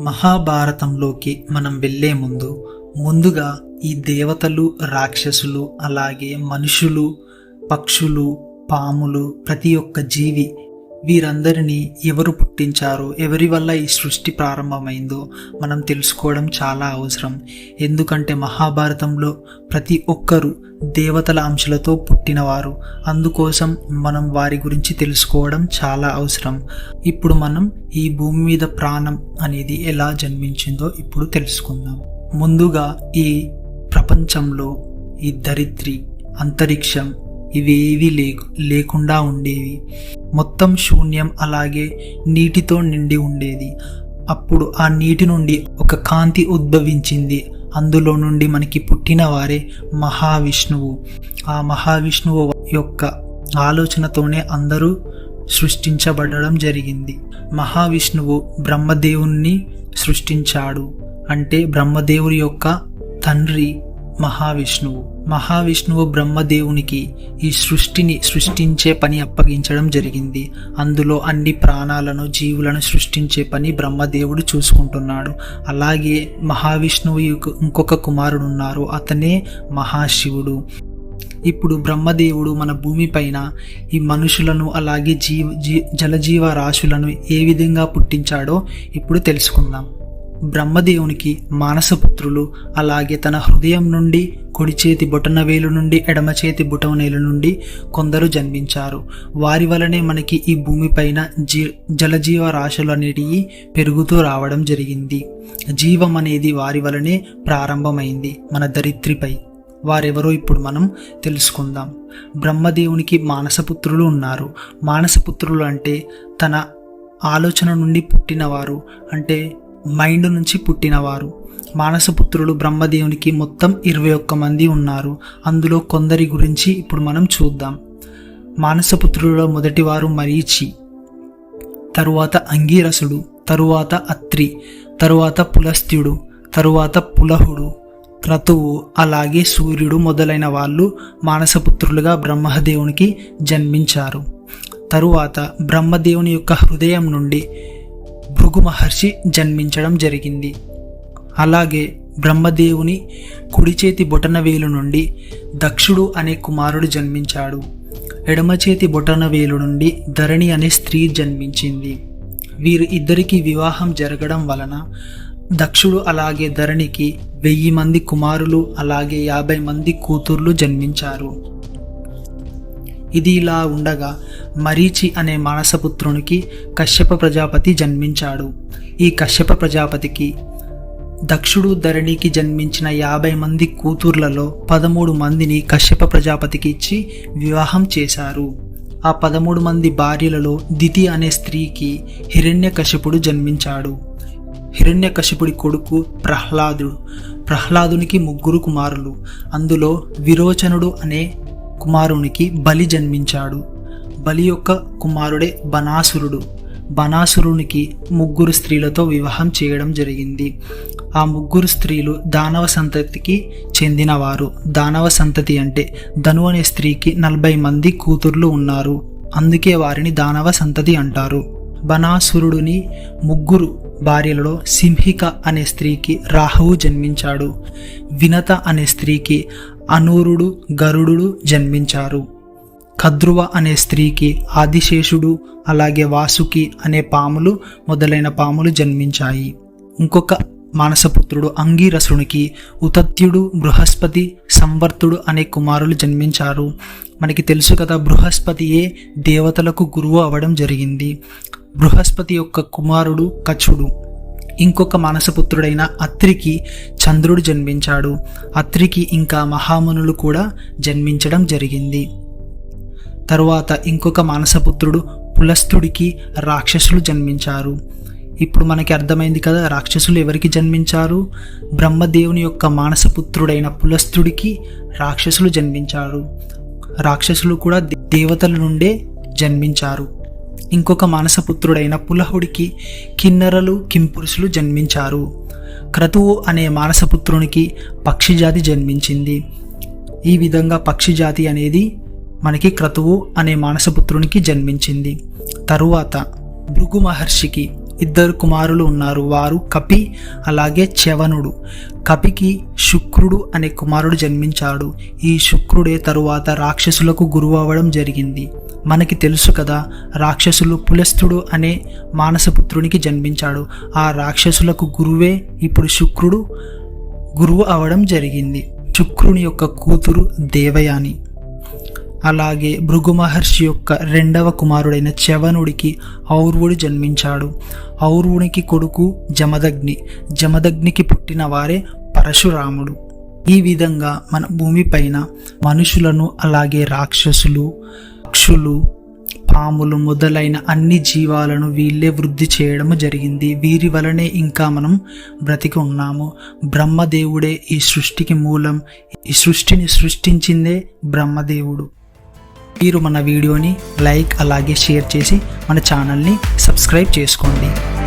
మహాభారతంలోకి మనం వెళ్ళే ముందుగా ఈ దేవతలు, రాక్షసులు, అలాగే మనుషులు, పక్షులు, పాములు, ప్రతి ఒక్క జీవి వీరందరినీ ఎవరు పుట్టించారో, ఎవరి వల్ల ఈ సృష్టి ప్రారంభమైందో మనం తెలుసుకోవడం చాలా అవసరం. ఎందుకంటే మహాభారతంలో ప్రతి ఒక్కరు దేవతల అంశాలతో పుట్టినవారు. అందుకోసం మనం వారి గురించి తెలుసుకోవడం చాలా అవసరం. ఇప్పుడు మనం ఈ భూమి మీద ప్రాణం అనేది ఎలా జన్మించిందో ఇప్పుడు తెలుసుకుందాం. ముందుగా ఈ ప్రపంచంలో ఈ ధరిత్రి, అంతరిక్షం ఇవేవి లేకుండా ఉండేవి. మొత్తం శూన్యం, అలాగే నీటితో నిండి ఉండేది. అప్పుడు ఆ నీటి నుండి ఒక కాంతి ఉద్భవించింది. అందులో నుండి మనకి పుట్టిన వారే మహావిష్ణువు. ఆ మహావిష్ణువు యొక్క ఆలోచనతోనే అందరూ సృష్టించబడడం జరిగింది. మహావిష్ణువు బ్రహ్మదేవుణ్ణి సృష్టించాడు. అంటే బ్రహ్మదేవుని యొక్క తండ్రి మహావిష్ణువు బ్రహ్మదేవునికి ఈ సృష్టిని సృష్టించే పని అప్పగించడం జరిగింది. అందులో అన్ని ప్రాణాలను, జీవులను సృష్టించే పని బ్రహ్మదేవుడు చూసుకుంటున్నాడు. అలాగే మహావిష్ణువు ఇంకొక కుమారుడు ఉన్నారు, అతనే మహాశివుడు. ఇప్పుడు బ్రహ్మదేవుడు మన భూమిపైన ఈ మనుషులను, అలాగే జలజీవ రాశులను ఏ విధంగా పుట్టించాడో ఇప్పుడు తెలుసుకుందాం. బ్రహ్మదేవునికి మానసపుత్రులు, అలాగే తన హృదయం నుండి, కుడి చేతి బొటనవేలు నుండి, ఎడమ చేతి బొటనవేలు నుండి కొందరు జన్మించారు. వారి వలనే మనకి ఈ భూమిపైన జలజీవ రాశులు అనేటివి పెరుగుతూ రావడం జరిగింది. జీవం అనేది వారి వలనే ప్రారంభమైంది మన ధరిత్రిపై. వారెవరో ఇప్పుడు మనం తెలుసుకుందాం. బ్రహ్మదేవునికి మానసపుత్రులు ఉన్నారు. మానసపుత్రులు అంటే తన ఆలోచన నుండి పుట్టినవారు, అంటే మైండ్ నుంచి పుట్టినవారు. మానసపుత్రులు బ్రహ్మదేవునికి మొత్తం 21 మంది ఉన్నారు. అందులో కొందరి గురించి ఇప్పుడు మనం చూద్దాం. మానసపుత్రులలో మొదటివారు మరీచి, తరువాత అంగీరసుడు, తరువాత అత్రి, తరువాత పులస్త్యుడు, తరువాత పులహుడు, క్రతువు, అలాగే సూర్యుడు మొదలైన వాళ్ళు మానసపుత్రులుగా బ్రహ్మదేవునికి జన్మించారు. తరువాత బ్రహ్మదేవుని యొక్క హృదయం నుండి భృగు మహర్షి జన్మించడం జరిగింది. అలాగే బ్రహ్మదేవుని కుడి చేతి బొటనవేలు నుండి దక్షుడు అనే కుమారుడు జన్మించాడు. ఎడమ చేతి బొటనవేలు నుండి ధరణి అనే స్త్రీ జన్మించింది. వీరు ఇద్దరికి వివాహం జరగడం వలన దక్షుడు అలాగే ధరణికి 1000 మంది కుమారులు, అలాగే 50 మంది కూతుర్లు జన్మించారు. ఇది ఇలా ఉండగా మరీచి అనే మానసపుత్రునికి కశ్యప ప్రజాపతి జన్మించాడు. ఈ కశ్యప ప్రజాపతికి దక్షుడు ధరణికి జన్మించిన 50 మంది కూతుర్లలో 13 మందిని కశ్యప ప్రజాపతికి ఇచ్చి వివాహం చేశారు. ఆ 13 మంది భార్యలలో దితి అనే స్త్రీకి హిరణ్యకశిపుడు జన్మించాడు. హిరణ్యకశిపుడి కొడుకు ప్రహ్లాదునికి 3 కుమారులు. అందులో విరోచనుడు అనే కుమారునికి బలి జన్మించాడు. బలి యొక్క కుమారుడే బనాసురుడు. బనాసురునికి 3 స్త్రీలతో వివాహం చేయడం జరిగింది. ఆ 3 స్త్రీలు దానవ సంతతికి చెందినవారు. దానవ సంతతి అంటే ధను అనే స్త్రీకి 40 మంది కూతుర్లు ఉన్నారు. అందుకే వారిని దానవ సంతతి అంటారు. బనాసురుడిని 3 భార్యలలో సింహిక అనే స్త్రీకి రాహువు జన్మించాడు. వినత అనే స్త్రీకి అనూరుడు, గరుడు జన్మించారు. కద్రువ అనే స్త్రీకి ఆదిశేషుడు, అలాగే వాసుకి అనే పాములు మొదలైన పాములు జన్మించాయి. ఇంకొక మానసపుత్రుడు అంగీరసునికి ఉతత్యుడు, బృహస్పతి, సంవర్తుడు అనే కుమారులు జన్మించారు. మనకి తెలుసు కదా, బృహస్పతియే దేవతలకు గురువు అవ్వడం జరిగింది. బృహస్పతి యొక్క కుమారుడు కచుడు. ఇంకొక మానసపుత్రుడైన అత్రికి చంద్రుడు జన్మించాడు. అత్రికి ఇంకా మహామునులు కూడా జన్మించడం జరిగింది. తరువాత ఇంకొక మానసపుత్రుడు పులస్తుడికి రాక్షసులు జన్మించారు. ఇప్పుడు మనకి అర్థమైంది కదా, రాక్షసులు ఎవరికి జన్మించారు? బ్రహ్మదేవుని యొక్క మానసపుత్రుడైన పులస్తుడికి రాక్షసులు జన్మించారు. రాక్షసులు కూడా దేవతల నుండే జన్మించారు. ఇంకొక మానసపుత్రుడైన పులహుడికి కిన్నరలు, కింపురుషులు జన్మించారు. క్రతువు అనే మానసపుత్రునికి పక్షిజాతి జన్మించింది. ఈ విధంగా పక్షిజాతి అనేది మనకి క్రతువు అనే మానసపుత్రునికి జన్మించింది. తరువాత భృగు మహర్షికి ఇద్దరు కుమారులు ఉన్నారు. వారు కపి అలాగే చ్యవనుడు. కపికి శుక్రుడు అనే కుమారుడు జన్మించాడు. ఈ శుక్రుడే తరువాత రాక్షసులకు గురువు అవ్వడం జరిగింది. మనకి తెలుసు కదా, రాక్షసులు పులస్తుడు అనే మానసపుత్రునికి జన్మించాడు. ఆ రాక్షసులకు గురువే ఇప్పుడు శుక్రుడు గురువు అవడం జరిగింది. శుక్రుని యొక్క కూతురు దేవయాని. అలాగే భృగు మహర్షి యొక్క రెండవ కుమారుడైన చ్యవనుడికి ఔర్వుడు జన్మించాడు. ఔర్వునికి కొడుకు జమదగ్ని. జమదగ్నికి పుట్టిన వారే పరశురాముడు. ఈ విధంగా మన భూమిపైన మనుషులను అలాగే రాక్షసులు, పక్షులు, పాములు మొదలైన అన్ని జీవాలను వీళ్ళే వృద్ధి చేయడం జరిగింది. వీరి వలనే ఇంకా మనం బ్రతికి ఉన్నాము. బ్రహ్మదేవుడే ఈ సృష్టికి మూలం. ఈ సృష్టిని సృష్టించిందే బ్రహ్మదేవుడు. మీరు మన వీడియోని లైక్ అలాగే షేర్ చేసి మన ఛానల్ని సబ్స్క్రైబ్ చేసుకోండి.